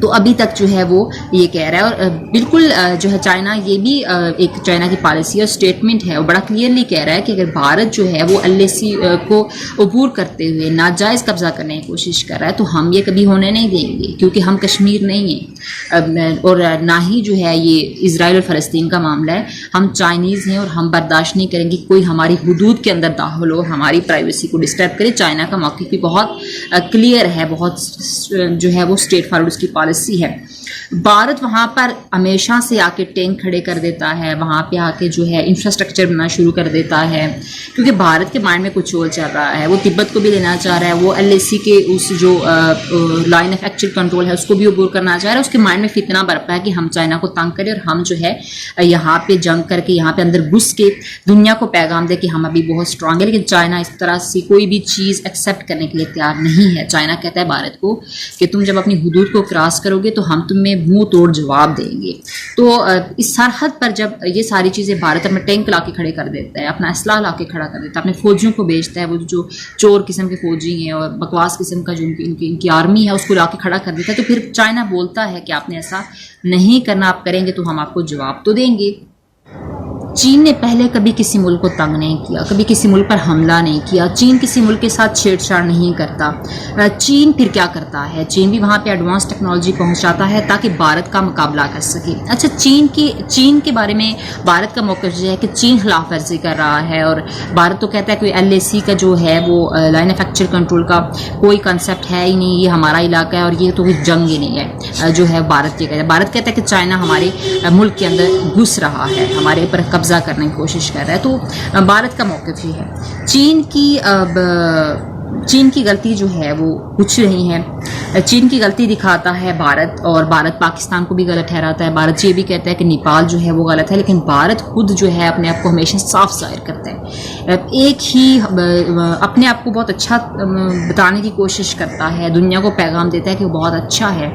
تو ابھی تک جو ہے وہ یہ کہہ رہا ہے، اور بالکل جو ہے چائنا، یہ بھی ایک چائنا کی پالیسی اور اسٹیٹمنٹ ہے، اور بڑا کلیئرلی کہہ رہا ہے کہ اگر بھارت جو ہے وہ LAC کو عبور کرتے ہوئے ناجائز قبضہ کرنے کی کوشش کر رہا ہے تو ہم یہ کبھی ہونے نہیں دیں گے، کیونکہ ہم کشمیر نہیں ہیں، اور نہ ہی جو ہے یہ اسرائیل اور فلسطین کا معاملہ ہے. ہم چائنیز ہیں اور ہم برداشت نہیں کریں گے کوئی ہماری حدود کے اندر داخل ہو، ہماری پرائیویسی کو ڈسٹرب کرے. چائنا کا موقف بھی بہت کلیئر ہے، بہت جو ہے وہ اسٹریٹ فارورڈ اس کی پالیسی ہے. بھارت وہاں پر ہمیشہ سے آ کے ٹینک کھڑے کر دیتا ہے، وہاں پہ آ کے جو ہے انفراسٹرکچر بننا شروع کر دیتا ہے، کیونکہ بھارت کے مائنڈ میں کچھ اور چل رہا ہے. وہ تبت کو بھی لینا چاہ رہا ہے، وہ LAC کے اس جو لائن آف ایکچوئل کنٹرول ہے اس کو بھی عبور کرنا چاہ رہا ہے. اس کے مائنڈ میں فتنہ برپا ہے کہ ہم چائنا کو تنگ کریں اور ہم جو ہے یہاں پہ جنگ کر کے یہاں پہ اندر گھس کے دنیا کو پیغام دے کہ ہم ابھی بہت اسٹرانگ ہے. لیکن چائنا اس طرح سے کوئی بھی چیز ایکسیپٹ کرنے کے لیے تیار نہیں ہے. چائنا کہتا ہے بھارت کو کہ تم جب اپنی حدود کو کراس کرو گے تو ہم تمہیں منہ توڑ جواب دیں گے. تو اس سرحد پر جب یہ ساری چیزیں بھارت اپنا ٹینک لا کے کھڑے کر دیتا ہے، اپنا اسلحہ لا کے کھڑا کر دیتا ہے، اپنے فوجیوں کو بیچتا ہے، وہ جو چور قسم کے فوجی ہیں اور بکواس قسم کا جو ان کی آرمی ہے اس کو لا کے کھڑا کر دیتا ہے، تو پھر چائنا بولتا ہے کہ آپ نے ایسا نہیں کرنا، آپ کریں گے تو ہم آپ کو جواب تو دیں گے. چین نے پہلے کبھی کسی ملک کو تنگ نہیں کیا، کبھی کسی ملک پر حملہ نہیں کیا. چین کسی ملک کے ساتھ چھیڑ چھاڑ نہیں کرتا. چین پھر کیا کرتا ہے؟ چین بھی وہاں پہ ایڈوانس ٹیکنالوجی پہنچاتا ہے تاکہ بھارت کا مقابلہ کر سکے. اچھا، چین کے بارے میں بھارت کا موقف یہ ہے کہ چین خلاف ورزی کر رہا ہے، اور بھارت تو کہتا ہے کہ LAC کا جو ہے وہ لائن آف ایکچوئل کنٹرول کا کوئی کنسیپٹ ہے ہی نہیں، یہ ہمارا علاقہ ہے اور یہ تو کوئی جنگ ہی نہیں ہے. جو ہے بھارت یہ کہتا ہے، بھارت کہتا ہے کہ چائنا ہمارے ملک کے اندر گھس رہا ہے، ہمارے اوپر قبضہ کرنے کی کوشش کر رہا ہے. تو بھارت کا موقف یہ ہے. چین کی غلطی جو ہے وہ کچھ نہیں ہے. چین کی غلطی دکھاتا ہے بھارت، اور بھارت پاکستان کو بھی غلط ٹھہراتا ہے. بھارت یہ بھی کہتا ہے کہ نیپال جو ہے وہ غلط ہے، لیکن بھارت خود جو ہے اپنے آپ کو ہمیشہ صاف ظاہر کرتا ہے، ایک ہی اپنے آپ کو بہت اچھا بتانے کی کوشش کرتا ہے، دنیا کو پیغام دیتا ہے کہ وہ بہت اچھا ہے.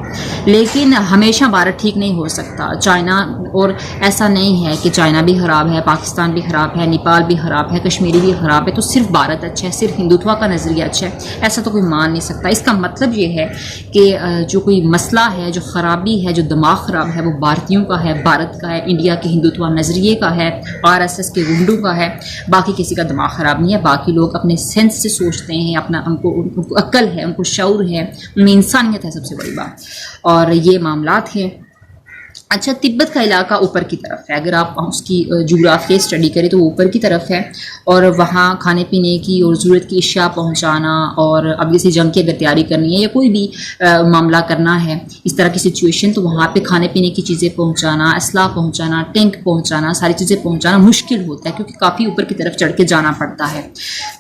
لیکن ہمیشہ بھارت ٹھیک نہیں ہو سکتا. چائنا، اور ایسا نہیں ہے کہ چائنا بھی خراب ہے، پاکستان بھی خراب ہے، نیپال بھی خراب ہے، کشمیری بھی خراب ہے، تو صرف بھارت اچھا ہے، صرف ہندوتوا کا نظریہ اچھا ہے، ایسا تو کوئی مان نہیں سکتا. اس کا مطلب یہ ہے کہ جو کوئی مسئلہ ہے، جو خرابی ہے، جو دماغ خراب ہے، وہ بھارتیوں کا ہے، بھارت کا ہے، انڈیا کے ہندوتوا نظریے کا ہے، RSS کے گنڈوں کا ہے. باقی کسی کا دماغ خراب نہیں ہے. باقی لوگ اپنے سینس سے سوچتے ہیں، ان کو عقل ہے، ان کو شعور ہے، ان میں انسانیت ہے، سب سے بڑی بات. اور یہ معاملات ہیں. اچھا، تبت کا علاقہ اوپر کی طرف ہے، اگر آپ اس کی جغرافیہ اسٹڈی کریں تو وہ اوپر کی طرف ہے، اور وہاں کھانے پینے کی اور ضرورت کی اشیاء پہنچانا، اور اب جیسے جنگ کی اگر تیاری کرنی ہے یا کوئی بھی معاملہ کرنا ہے اس طرح کی سچویشن، تو وہاں پہ کھانے پینے کی چیزیں پہنچانا، اسلحہ پہنچانا، ٹینک پہنچانا، ساری چیزیں پہنچانا مشکل ہوتا ہے کیونکہ کافی اوپر کی طرف چڑھ کے جانا پڑتا ہے.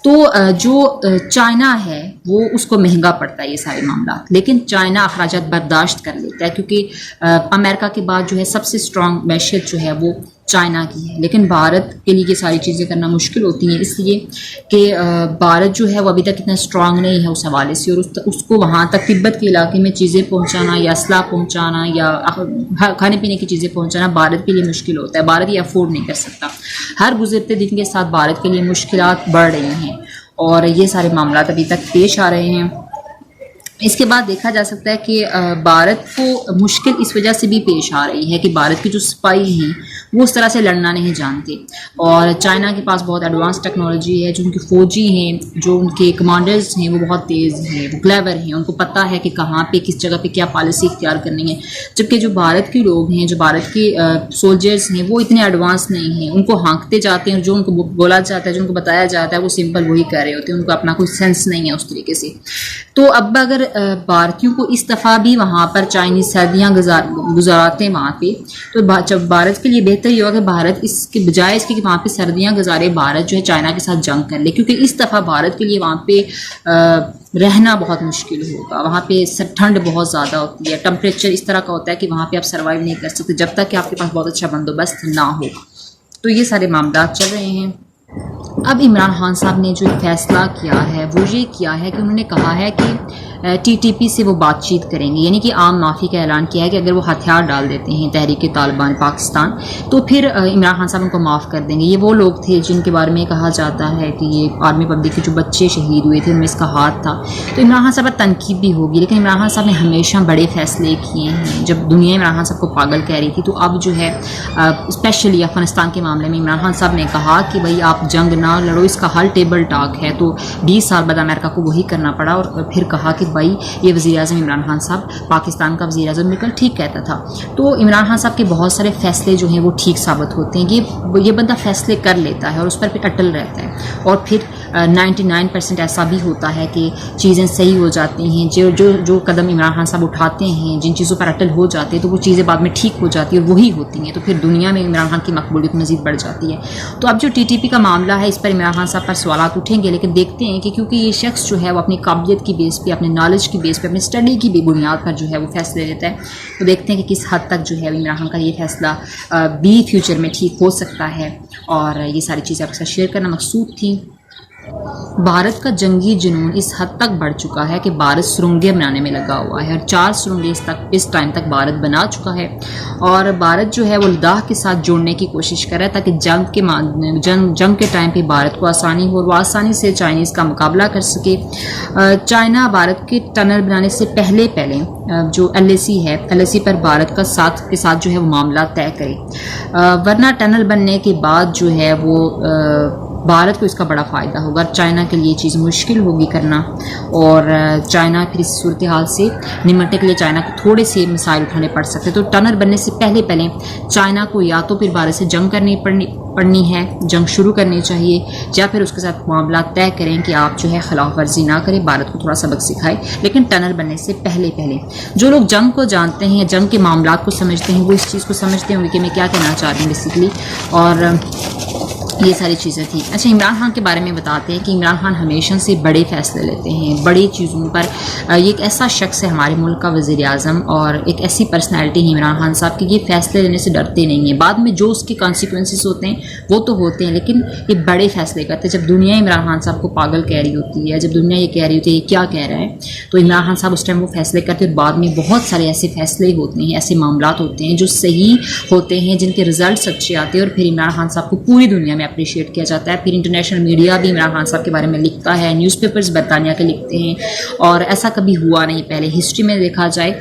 تو جو چائنا ہے وہ اس کو مہنگا پڑتا ہے یہ سارے معاملات، لیکن چائنا اخراجات برداشت کر لیتا ہے کیونکہ امریکہ کے بعد جو ہے سب سے اسٹرانگ معیشت جو ہے وہ چائنا کی ہے. لیکن بھارت کے لیے یہ ساری چیزیں کرنا مشکل ہوتی ہیں، اس لیے کہ بھارت جو ہے وہ ابھی تک اتنا اسٹرانگ نہیں ہے اس حوالے سے، اور اس کو وہاں تک تبت کے علاقے میں چیزیں پہنچانا یا اسلحہ پہنچانا یا کھانے پینے کی چیزیں پہنچانا بھارت کے لیے مشکل ہوتا ہے. بھارت یہ افورڈ نہیں کر سکتا. ہر گزرتے دن کے ساتھ بھارت کے لیے مشکلات بڑھ رہی ہیں، اور یہ سارے معاملات ابھی تک پیش آ رہے ہیں. اس کے بعد دیکھا جا سکتا ہے کہ بھارت کو مشکل اس وجہ سے بھی پیش آ رہی ہے کہ بھارت کے جو سپاہی ہیں وہ اس طرح سے لڑنا نہیں جانتے، اور چائنا کے پاس بہت ایڈوانس ٹیکنالوجی ہے. جو ان کے فوجی ہیں، جو ان کے کمانڈرز ہیں، وہ بہت تیز ہیں، وہ کلیور ہیں، ان کو پتہ ہے کہ کہاں پہ کس جگہ پہ کیا پالیسی اختیار کرنی ہے. جبکہ جو بھارت کے لوگ ہیں، جو بھارت کے سولجرز ہیں، وہ اتنے ایڈوانس نہیں ہیں. ان کو ہانکتے جاتے ہیں، جو ان کو بولا جاتا ہے، جو ان کو بتایا جاتا ہے، وہ سمپل وہی کر رہے ہوتے ہیں. ان کو اپنا کوئی سینس نہیں ہے اس طریقے سے. تو اب اگر بھارتیوں کو اس دفعہ بھی وہاں پر چائنیز سردیاں گزارتے ہیں وہاں پہ، تو جب بھارت کے لیے بہتر یہ ہوگا کہ بھارت اس کے بجائے اس کے کہ وہاں پہ سردیاں گزارے، بھارت جو ہے چائنا کے ساتھ جنگ کر لے، کیونکہ اس دفعہ بھارت کے لیے وہاں پہ رہنا بہت مشکل ہوگا. وہاں پہ ٹھنڈ بہت زیادہ ہوتی ہے، ٹمپریچر اس طرح کا ہوتا ہے کہ وہاں پہ آپ سروائیو نہیں کر سکتے جب تک کہ آپ کے پاس بہت اچھا بندوبست نہ ہو. تو یہ سارے معاملات چل رہے ہیں. اب عمران خان صاحب نے جو فیصلہ کیا ہے وہ یہ کیا ہے کہ انہوں نے کہا ہے کہ ٹی ٹی پی سے وہ بات چیت کریں گے، یعنی کہ عام معافی کا اعلان کیا ہے کہ اگر وہ ہتھیار ڈال دیتے ہیں تحریک طالبان پاکستان تو پھر عمران خان صاحب ان کو معاف کر دیں گے۔ یہ وہ لوگ تھے جن کے بارے میں کہا جاتا ہے کہ یہ آرمی پبلک کے جو بچے شہید ہوئے تھے ان میں اس کا ہاتھ تھا۔ تو عمران خان صاحب پر تنقید بھی ہوگی، لیکن عمران خان صاحب نے ہمیشہ بڑے فیصلے کیے ہیں۔ جب دنیا عمران خان صاحب کو پاگل کہہ رہی تھی تو اب جو ہے اسپیشلی افغانستان کے معاملے میں عمران خان صاحب نے کہا کہ بھائی آپ جنگ نہ لڑو، اس کا حل ٹیبل ٹاک ہے۔ تو 20 سال بعد امریکہ کو وہی کرنا پڑا، اور پھر کہا کہ بھائی یہ وزیر اعظم عمران خان صاحب پاکستان کا وزیر اعظم بالکل ٹھیک کہتا تھا۔ تو عمران خان صاحب کے بہت سارے فیصلے جو ہیں وہ ٹھیک ثابت ہوتے ہیں، یہ بندہ فیصلے کر لیتا ہے اور اس پر پھر اٹل رہتا ہے، اور پھر 99% ایسا بھی ہوتا ہے کہ چیزیں صحیح ہو جاتی ہیں۔ جو قدم عمران خان صاحب اٹھاتے ہیں، جن چیزوں پر اٹل ہو جاتے ہیں تو وہ چیزیں بعد میں ٹھیک ہو جاتی ہیں اور وہی ہوتی ہیں، تو پھر دنیا میں عمران خان کی مقبولیت مزید بڑھ جاتی ہے۔ تو اب جو ٹی ٹی پی کا معاملہ ہے اس پر عمران خان صاحب پر سوالات اٹھیں گے، لیکن دیکھتے ہیں کہ کیونکہ یہ شخص جو ہے وہ اپنی قابلیت کی بیس پہ، اپنے نالج کی بیس پہ، اپنی اسٹڈی کی بھی بنیاد پر جو ہے وہ فیصلے لیتا ہے، تو دیکھتے ہیں کہ کس حد تک جو ہے عمران خان کا یہ فیصلہ بھی فیوچر میں ٹھیک ہو سکتا ہے۔ اور یہ ساری چیزیں آپ کے ساتھ شیئر کرنا مقصود تھیں۔ بھارت کا جنگی جنون اس حد تک بڑھ چکا ہے کہ بھارت سرنگیں بنانے میں لگا ہوا ہے، اور 4 سرنگیں اس ٹائم تک بھارت بنا چکا ہے، اور بھارت جو ہے وہ لداخ کے ساتھ جوڑنے کی کوشش کر رہا ہے تاکہ جنگ کے ٹائم پہ بھارت کو آسانی ہو اور وہ آسانی سے چائنیز کا مقابلہ کر سکے۔ چائنا بھارت کے ٹنل بنانے سے پہلے جو LAC ہے، LAC پر بھارت کے ساتھ جو ہے وہ معاملہ طے کرے، ورنہ ٹنل بننے کے بعد جو ہے وہ بھارت کو اس کا بڑا فائدہ ہوگا، چائنا کے لیے چیز مشکل ہوگی کرنا، اور چائنا پھر اس صورتحال سے نمٹنے کے لیے چائنا کو تھوڑے سے مسائل اٹھانے پڑ سکتے۔ تو ٹنل بننے سے پہلے چائنا کو یا تو پھر بھارت سے جنگ کرنی پڑنی ہے، جنگ شروع کرنی چاہیے، یا پھر اس کے ساتھ معاملات طے کریں کہ آپ جو ہے خلاف ورزی نہ کریں، بھارت کو تھوڑا سبق سکھائے، لیکن ٹنل بننے سے پہلے جو لوگ جنگ کو جانتے ہیں یا جنگ کے معاملات کو سمجھتے ہیں وہ اس چیز کو سمجھتے ہوں گے کہ میں کیا کہنا چاہ رہی ہوں بیسیکلی، اور یہ ساری چیزیں تھیں۔ اچھا، عمران خان کے بارے میں بتاتے ہیں کہ عمران خان ہمیشہ سے بڑے فیصلے لیتے ہیں، بڑی چیزوں پر۔ یہ ایک ایسا شخص ہے ہمارے ملک کا وزیر اعظم، اور ایک ایسی پرسنالٹی ہے عمران خان صاحب کہ یہ فیصلے لینے سے ڈرتے نہیں ہیں۔ بعد میں جو اس کے کانسیکوینسز ہوتے ہیں وہ تو ہوتے ہیں، لیکن یہ بڑے فیصلے کرتے ہیں۔ جب دنیا عمران خان صاحب کو پاگل کہہ رہی ہوتی ہے، جب دنیا یہ کہہ رہی ہوتی ہے یہ کیا کہہ رہا ہے، تو عمران خان صاحب اس ٹائم وہ فیصلے کرتے ہیں، اور بعد میں بہت سارے ایسے فیصلے ہوتے ہیں، ایسے معاملات ہوتے ہیں جو صحیح ہوتے ہیں، جن کے رزلٹس اچھے آتے ہیں، اور پھر عمران خان صاحب کو پوری دنیا میں اپریشیٹ کیا جاتا ہے۔ پھر انٹرنیشنل میڈیا بھی عمران خان صاحب کے بارے میں لکھتا ہے، نیوز پیپرز برطانیہ کے لکھتے ہیں، اور ایسا کبھی ہوا نہیں پہلے ہسٹری میں دیکھا جائے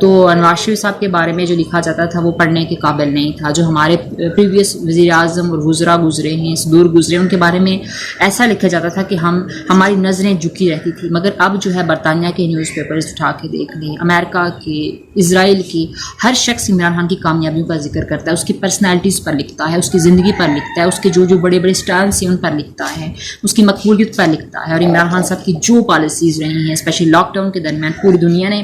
تو نواز شریف صاحب کے بارے میں جو لکھا جاتا تھا وہ پڑھنے کے قابل نہیں تھا۔ جو ہمارے پریویس وزیر اعظم اور وزراء گزرے ہیں، دور گزرے، ان کے بارے میں ایسا لکھا جاتا تھا کہ ہماری نظریں جھکی رہتی تھی، مگر اب جو ہے برطانیہ کے نیوز پیپرز اٹھا کے دیکھ لیں، امریکہ کے، اسرائیل کی، ہر شخص عمران خان کی کامیابیوں کا ذکر کرتا ہے، اس کی پرسنالٹیز پر لکھتا ہے، اس کی زندگی پر لکھتا ہے، اس کے جو بڑے بڑے اسٹائلس ہیں ان پر لکھتا ہے، اس کی مقبولیت پر لکھتا ہے، اور عمران خان صاحب کی جو پالیسیز رہی ہیں، اسپیشلی لاک ڈاؤن کے درمیان پوری دنیا نے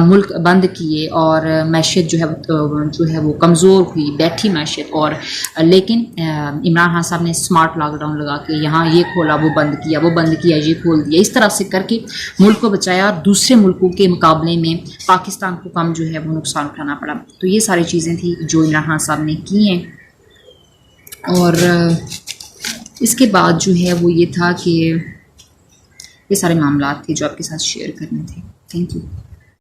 ملک بند کیے، اور معیشت جو ہے وہ کمزور ہوئی، بیٹھی معیشت، اور لیکن عمران خان صاحب نے اسمارٹ لاک ڈاؤن لگا کے یہاں یہ کھولا وہ بند کیا، وہ بند کیا یہ کھول دیا، اس طرح سے کر کے ملک کو بچایا، اور دوسرے ملکوں کے مقابلے میں پاکستان کو کم جو ہے وہ نقصان اٹھانا پڑا۔ تو یہ ساری چیزیں تھیں جو عمران خان صاحب نے کی ہیں، اور اس کے بعد جو ہے وہ یہ تھا کہ یہ سارے معاملات تھے جو آپ کے ساتھ شیئر کرنے تھے۔ Thank you.